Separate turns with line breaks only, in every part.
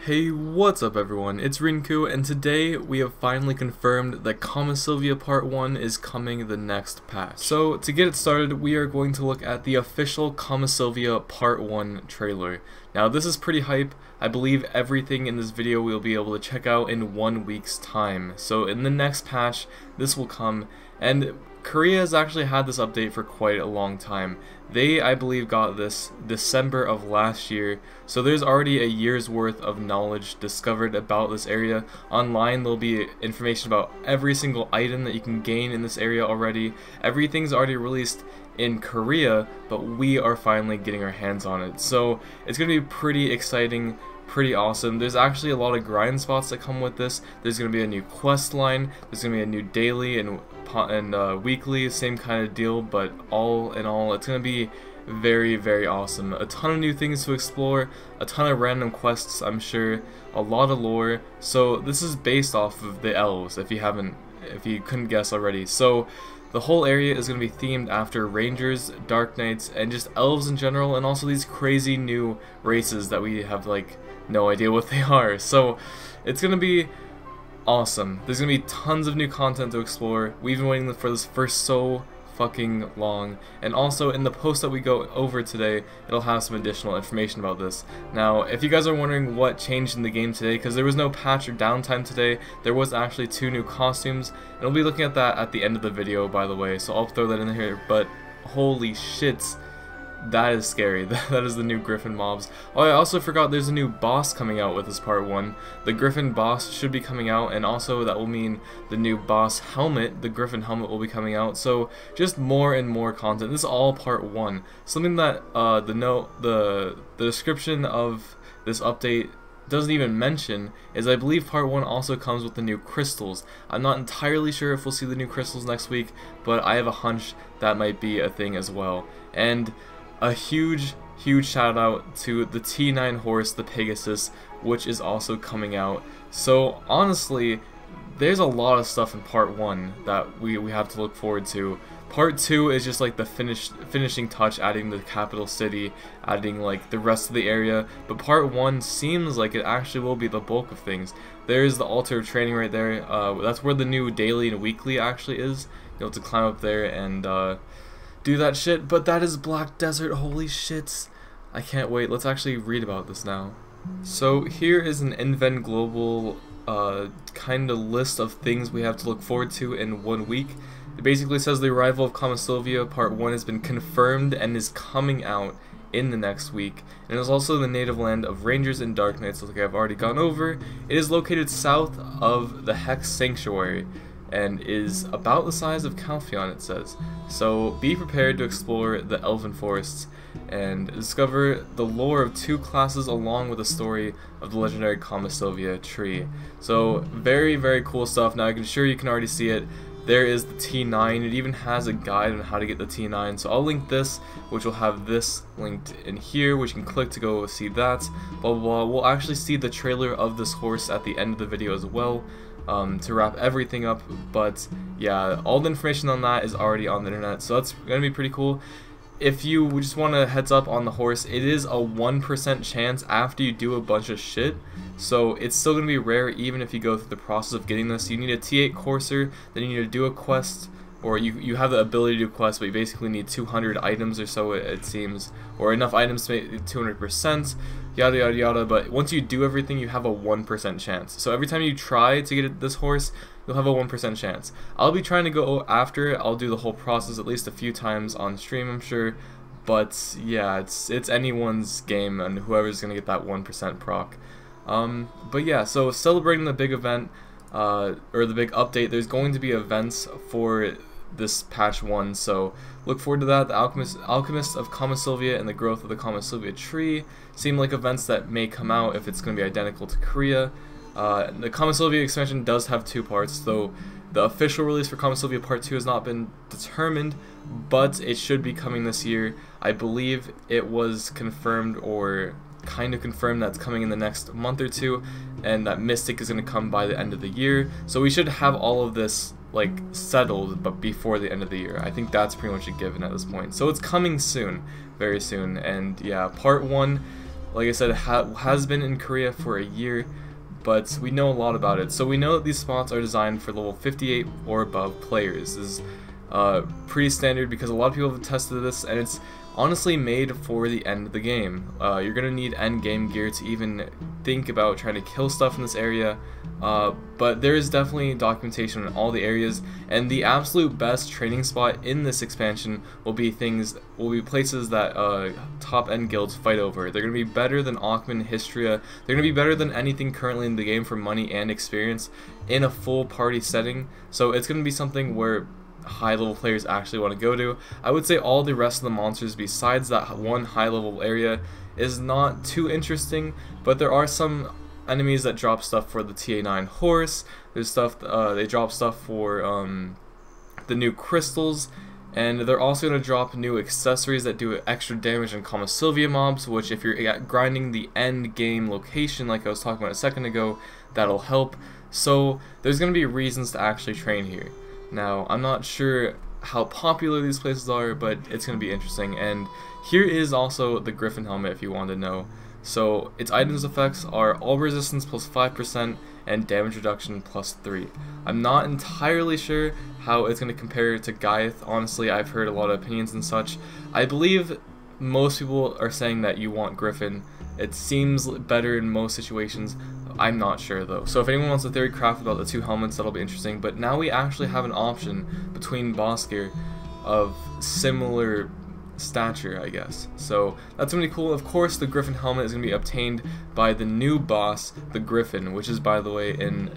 Hey, what's up everyone, it's Rinku, and today we have finally confirmed that Kamasylvia Part 1 is coming the next patch. So, to get it started, we are going to look at the official Kamasylvia Part 1 trailer. Now, this is pretty hype. I believe everything in this video we'll be able to check out in 1 week's time. So, in the next patch, this will come, and Korea has actually had this update for quite a long time. They, I believe, got this December of last year, so there's already a year's worth of knowledge discovered about this area. Online there'll be information about every single item that you can gain in this area already. Everything's already released in Korea, but we are finally getting our hands on it. So it's going to be pretty exciting, pretty awesome. There's actually a lot of grind spots that come with this. There's going to be a new quest line, there's going to be a new daily and weekly, same kind of deal, but all in all it's going to be very, very awesome. A ton of new things to explore, a ton of random quests, I'm sure, a lot of lore. So this is based off of the elves, if you couldn't guess already. So the whole area is going to be themed after rangers, dark knights, and just elves in general, and also these crazy new races that we have like no idea what they are. So it's going to be awesome. There's going to be tons of new content to explore. We've been waiting for this for so fucking long, and also in the post that we go over today, it'll have some additional information about this. Now, if you guys are wondering what changed in the game today, because there was no patch or downtime today, there was actually 2 new costumes, and we'll be looking at that at the end of the video, by the way, so I'll throw that in here. But holy shit, that is scary. That is the new Griffin mobs. Oh, I also forgot there's a new boss coming out with this part 1. The Griffin boss should be coming out, and also that will mean the new boss helmet, the Griffin helmet, will be coming out. So just more and more content. This is all part 1. Something that the description of this update doesn't even mention is I believe part 1 also comes with the new crystals. I'm not entirely sure if we'll see the new crystals next week, but I have a hunch that might be a thing as well. And a huge shout out to the T9 horse, the Pegasus, which is also coming out. So honestly, there's a lot of stuff in part 1 that we have to look forward to. Part 2 is just like the finishing touch, adding the capital city, adding like the rest of the area, but part 1 seems like it actually will be the bulk of things. There's the altar of training right there. That's where the new daily and weekly actually is. You'll have to climb up there and do that shit, but that is Black Desert. Holy shit, I can't wait. Let's actually read about this now. So here is an Inven Global kind of list of things we have to look forward to in 1 week. It basically says the arrival of Kamasylvia Part 1 has been confirmed and is coming out in the next week. And it is also the native land of Rangers and Dark Knights, like I've already gone over. It is located south of the Hex Sanctuary and is about the size of Calphion, it says. So be prepared to explore the Elven Forests and discover the lore of 2 classes along with the story of the legendary Kamasylvia tree. So very, very cool stuff. Now I'm sure you can already see it. There is the T9. It even has a guide on how to get the T9. So I'll link this, which will have this linked in here, which you can click to go see that. Blah, blah, blah. We'll actually see the trailer of this horse at the end of the video as well. To wrap everything up, but yeah, all the information on that is already on the internet, so that's gonna be pretty cool. If you just want a heads up on the horse, it is a 1% chance after you do a bunch of shit, so it's still gonna be rare even if you go through the process of getting this. You need a T8 courser, then you need to do a quest, or you have the ability to do quests, but you basically need 200 items or so, it seems, or enough items to make 200%, yada yada yada. But once you do everything, you have a 1% chance. So every time you try to get this horse, you'll have a 1% chance. I'll be trying to go after it. I'll do the whole process at least a few times on stream, I'm sure. But yeah, it's anyone's game, and whoever's gonna get that 1% proc. But yeah, so celebrating the big event, or the big update, there's going to be events for this patch 1, so look forward to that. The Alchemist of Kamasylvia and the growth of the Kamasylvia tree seem like events that may come out if it's going to be identical to Korea. The Kamasylvia expansion does have 2 parts, though the official release for Kamasylvia Part 2 has not been determined, but it should be coming this year. I believe it was confirmed, or kind of confirmed, that's coming in the next month or 2, and that Mystic is going to come by the end of the year. So we should have all of this like settled, but before the end of the year. I think that's pretty much a given at this point. So it's coming soon, very soon. And yeah, part 1 like I said, has been in Korea for a year, but we know a lot about it. So we know that these spots are designed for level 58 or above players. This is pretty standard because a lot of people have tested this, and it's honestly made for the end of the game. You're gonna need end game gear to even think about trying to kill stuff in this area, but there is definitely documentation in all the areas, and the absolute best training spot in this expansion will be places that top end guilds fight over. They're gonna be better than Akhman, Histria. They're gonna be better than anything currently in the game for money and experience in a full party setting. So it's gonna be something where high level players actually want to go to. I would say all the rest of the monsters besides that one high level area is not too interesting, but there are some enemies that drop stuff for the TA9 horse. There's stuff, they drop stuff for the new crystals, and they're also going to drop new accessories that do extra damage on Kamasylvia mobs, which if you're grinding the end game location like I was talking about a second ago, that'll help. So there's going to be reasons to actually train here. Now, I'm not sure how popular these places are, but it's going to be interesting. And here is also the Griffin helmet if you want to know. So its items effects are all resistance plus 5% and damage reduction plus 3. I'm not entirely sure how it's going to compare to Gaiath. Honestly, I've heard a lot of opinions and such. I believe most people are saying that you want Griffin. It seems better in most situations. I'm not sure though. So if anyone wants a theory craft about the two helmets, that'll be interesting. But now we actually have an option between boss gear of similar stature, I guess. So that's gonna be cool. Of course, the Griffin helmet is gonna be obtained by the new boss, the Griffin, which is, by the way, in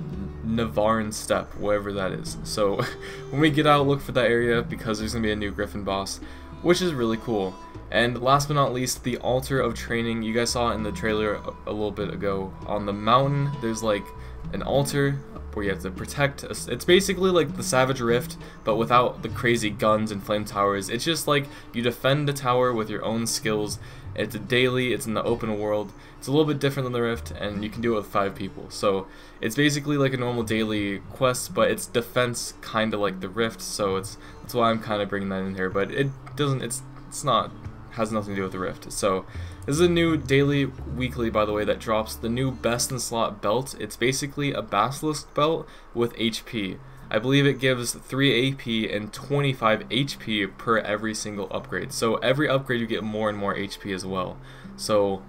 Navarne Steppe, wherever that is. So when we get out, look for that area because there's gonna be a new Griffin boss, which is really cool. And last but not least, the altar of training. You guys saw in the trailer a little bit ago. On the mountain, there's like an altar where you have to protect. It's basically like the Savage Rift, but without the crazy guns and flame towers. It's just like you defend the tower with your own skills. It's a daily, it's in the open world. It's a little bit different than the Rift, and you can do it with 5 people. So it's basically like a normal daily quest, but it's defense kind of like the Rift. So that's why I'm kind of bringing that in here. But it doesn't. It's not. Has nothing to do with the Rift. So this is a new daily, weekly, by the way, that drops the new best in slot belt. It's basically a basilisk belt with HP. I believe it gives 3 AP and 25 HP per every single upgrade. So every upgrade you get more and more HP as well. So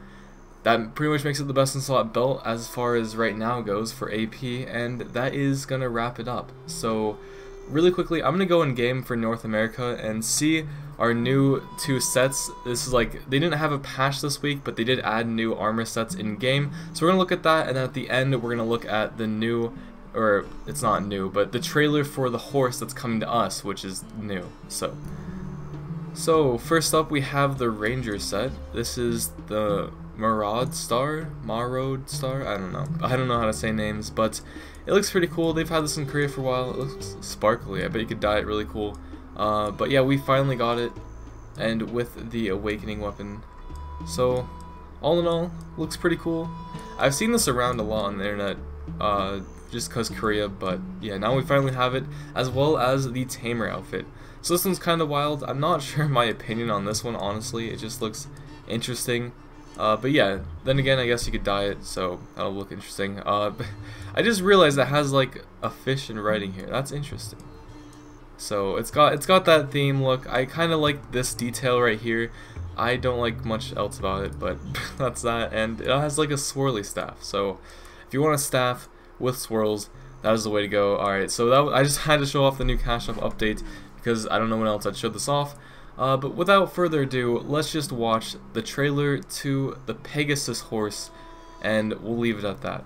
that pretty much makes it the best in slot belt as far as right now goes for AP, and that is gonna wrap it up. So really quickly, I'm gonna go in game for North America and see our new 2 sets. This is like, they didn't have a patch this week, but they did add new armor sets in game. So we're gonna look at that, and then at the end we're gonna look at the new, or it's not new, but the trailer for the horse that's coming to us, which is new. So first up we have the Ranger set. This is the Maraude Star, I don't know how to say names, but it looks pretty cool. They've had this in Korea for a while. It looks sparkly. I bet you could dye it really cool. But yeah, we finally got it, and with the awakening weapon. So all in all, looks pretty cool. I've seen this around a lot on the internet, just cause Korea, but yeah, now we finally have it, as well as the Tamer outfit. So this one's kind of wild. I'm not sure my opinion on this one, honestly. It just looks interesting. But yeah, then again, I guess you could dye it, so that'll look interesting. I just realized that has like a fish in writing here. That's interesting. So it's got that theme look. I kind of like this detail right here. I don't like much else about it, but that's that. And it has like a swirly staff. So if you want a staff with swirls, that is the way to go. Alright, so I just had to show off the new cash up update because I don't know when else I'd show this off. But without further ado, let's just watch the trailer to the Pegasus horse, and we'll leave it at that.